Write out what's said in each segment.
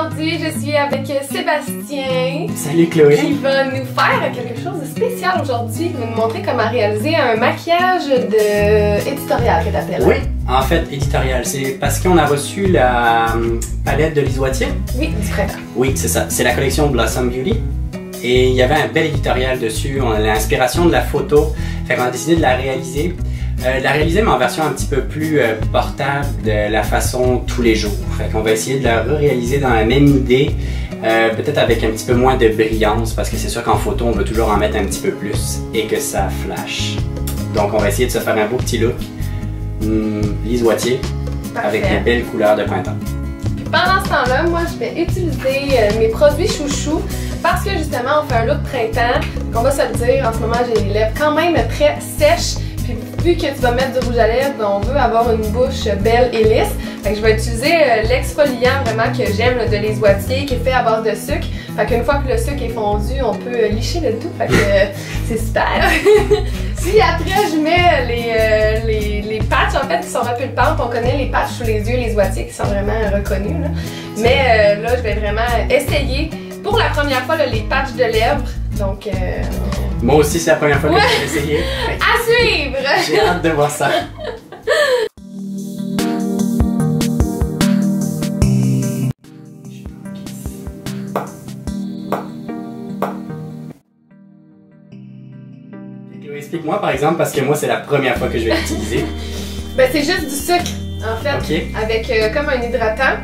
aujourd'hui, je suis avec Sébastien. Salut Chloé. Qui va nous faire quelque chose de spécial aujourd'hui. Il va nous montrer comment réaliser un maquillage éditorial que t'appelles. Oui, en fait, éditorial. C'est parce qu'on a reçu la palette de Lise Wattier. Oui, du printemps. Oui, c'est ça. C'est la collection Blossom Beauty. Et il y avait un bel éditorial dessus. On a l'inspiration de la photo. Fait qu'on a décidé de la réaliser. Mais en version un petit peu plus portable, de la façon tous les jours. Fait qu'on va essayer de la réaliser dans la même idée, peut-être avec un petit peu moins de brillance, parce que c'est sûr qu'en photo, on veut toujours en mettre un petit peu plus et que ça flash. Donc on va essayer de se faire un beau petit look. Lise Wattier, avec les belles couleurs de printemps. Puis pendant ce temps-là, moi je vais utiliser mes produits chouchou parce que justement on fait un look printemps. Donc on va se le dire, en ce moment j'ai les lèvres quand même très sèches. Puis vu que tu vas mettre du rouge à lèvres, on veut avoir une bouche belle et lisse. Fait que je vais utiliser l'exfoliant vraiment que j'aime de Lise Wattier qui est fait à base de sucre. Fait qu'une fois que le sucre est fondu, on peut licher le tout. Fait que c'est super. Si après je mets les patchs en fait qui sont repulpantes, on connaît les patchs sous les yeux Lise Wattier qui sont vraiment reconnus. Là. Mais là je vais vraiment essayer pour la première fois là, les patchs de lèvres. Donc moi aussi c'est la première fois que je vais essayer. À suivre! J'ai hâte de voir ça. Explique-moi par exemple, parce que moi c'est la première fois que je vais l'utiliser. Ben c'est juste du sucre en fait, okay. Avec comme un hydratant.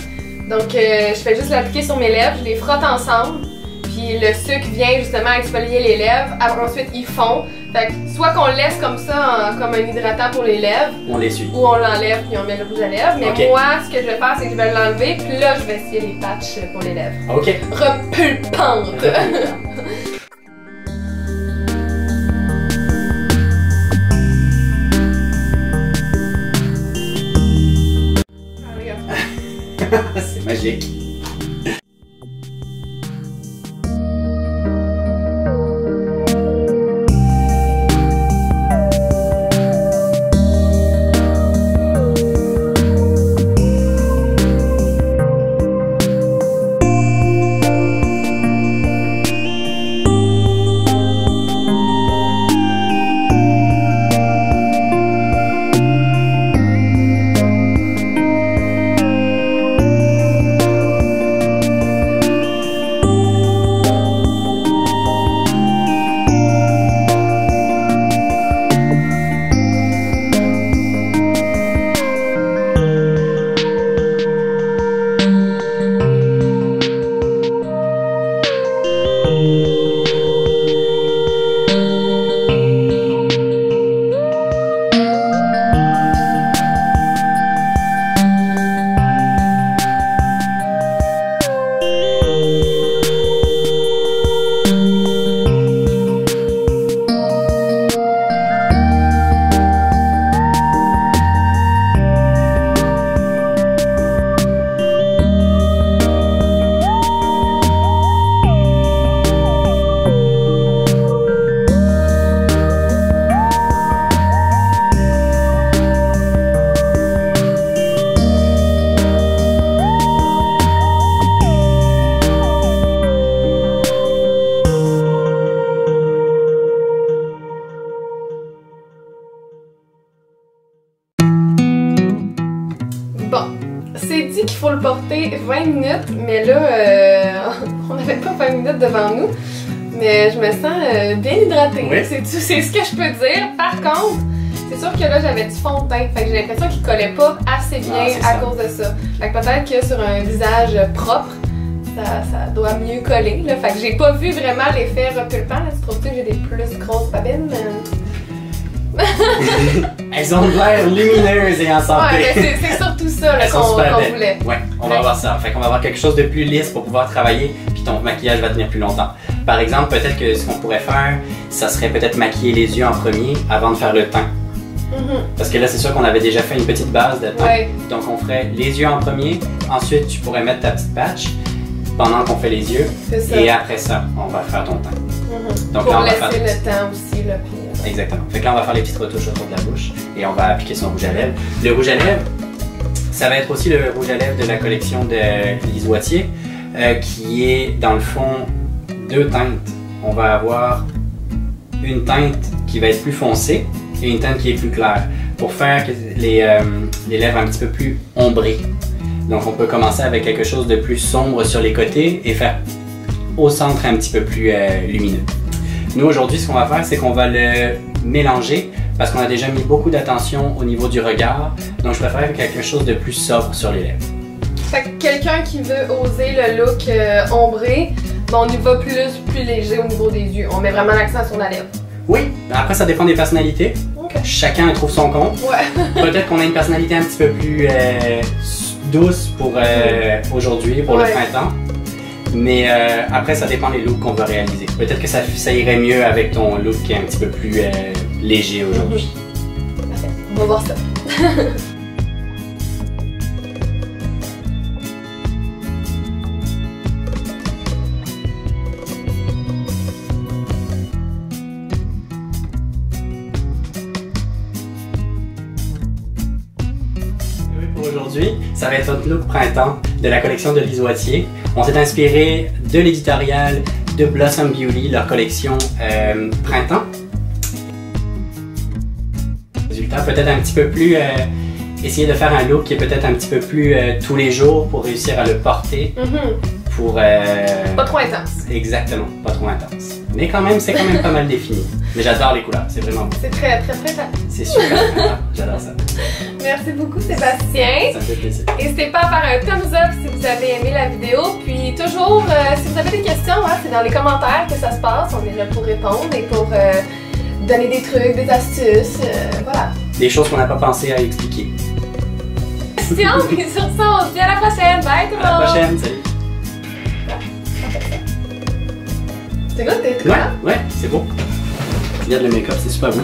Donc je fais juste l'appliquer sur mes lèvres, je les frotte ensemble. Puis le sucre vient justement exfolier les lèvres. Ensuite il fond. Fait que soit qu'on le laisse comme ça, comme un hydratant pour les lèvres. On l'essuie. Ou on l'enlève puis on met le rouge à lèvres. Mais moi ce que je vais faire c'est que je vais l'enlever. Puis là je vais essayer les patchs pour les lèvres. Ok. Repulpante. C'est magique. Bon, c'est dit qu'il faut le porter 20 minutes, mais là, on n'avait pas 20 minutes devant nous. Mais je me sens bien hydratée, oui. C'est tout, c'est ce que je peux dire. Par contre, c'est sûr que là, j'avais du fond de teint, fait que j'ai l'impression qu'il collait pas assez bien à cause de ça. Fait que peut-être que sur un visage propre, ça doit mieux coller, là. Fait que j'ai pas vu vraiment l'effet repulpant, là. Tu trouves-tu que j'ai des plus grosses babines? Elles ont l'air lumineuses et en santé. Ouais, c'est surtout ça qu'on voulait. Ouais, on va voir ça. Fait qu'on va avoir quelque chose de plus lisse pour pouvoir travailler, puis ton maquillage va tenir plus longtemps. Par exemple, peut-être que ce qu'on pourrait faire, ça serait peut-être maquiller les yeux en premier avant de faire le teint. Parce que là, c'est sûr qu'on avait déjà fait une petite base de teint. Ouais. Donc on ferait les yeux en premier, ensuite tu pourrais mettre ta petite patch pendant qu'on fait les yeux. Et après ça, on va faire ton teint. Donc pour là, on va laisser faire le temps aussi, là. Puis... Exactement. Fait que là, on va faire les petites retouches autour de la bouche et on va appliquer son rouge à lèvres. Le rouge à lèvres, ça va être aussi le rouge à lèvres de la collection de Lise Wattier. qui est dans le fond deux teintes. On va avoir une teinte qui va être plus foncée et une teinte qui est plus claire pour faire les lèvres un petit peu plus ombrées. Donc on peut commencer avec quelque chose de plus sombre sur les côtés et faire au centre un petit peu plus lumineux. Nous aujourd'hui, ce qu'on va faire, c'est qu'on va le mélanger parce qu'on a déjà mis beaucoup d'attention au niveau du regard. Donc je préfère quelque chose de plus sobre sur les lèvres. Fait que quelqu'un qui veut oser le look ombré, ben on y va plus léger au niveau des yeux. On met vraiment l'accent sur la lèvre. Oui, après ça dépend des personnalités. Okay. Chacun trouve son compte. Ouais. Peut-être qu'on a une personnalité un petit peu plus douce pour aujourd'hui, pour le printemps. Mais après, ça dépend des looks qu'on va réaliser. Peut-être que ça irait mieux avec ton look qui est un petit peu plus léger aujourd'hui. Parfait. On va voir ça. Aujourd'hui, ça va être notre look printemps de la collection de Lise Wattier. On s'est inspiré de l'éditorial de Blossom Beauty, leur collection printemps. Résultat, peut-être un petit peu plus, essayer de faire un look qui est peut-être un petit peu plus tous les jours pour réussir à le porter. Pour, pas trop intense. Exactement, pas trop intense. Mais quand même, c'est quand même pas mal défini. Mais j'adore les couleurs, c'est vraiment beau. C'est très printemps. C'est super printemps, j'adore ça. Merci beaucoup Sébastien. Ça me fait plaisir. N'hésitez pas à faire un thumbs up si vous avez aimé la vidéo. Puis toujours, si vous avez des questions, c'est dans les commentaires que ça se passe. On est là pour répondre et pour donner des trucs, des astuces, voilà. Des choses qu'on n'a pas pensé à expliquer. Question, puis sur ça, on se dit à la prochaine. Bye tout le monde. À la prochaine, salut. C'est good, t'es Ouais, c'est beau. Regarde le make-up, c'est super beau.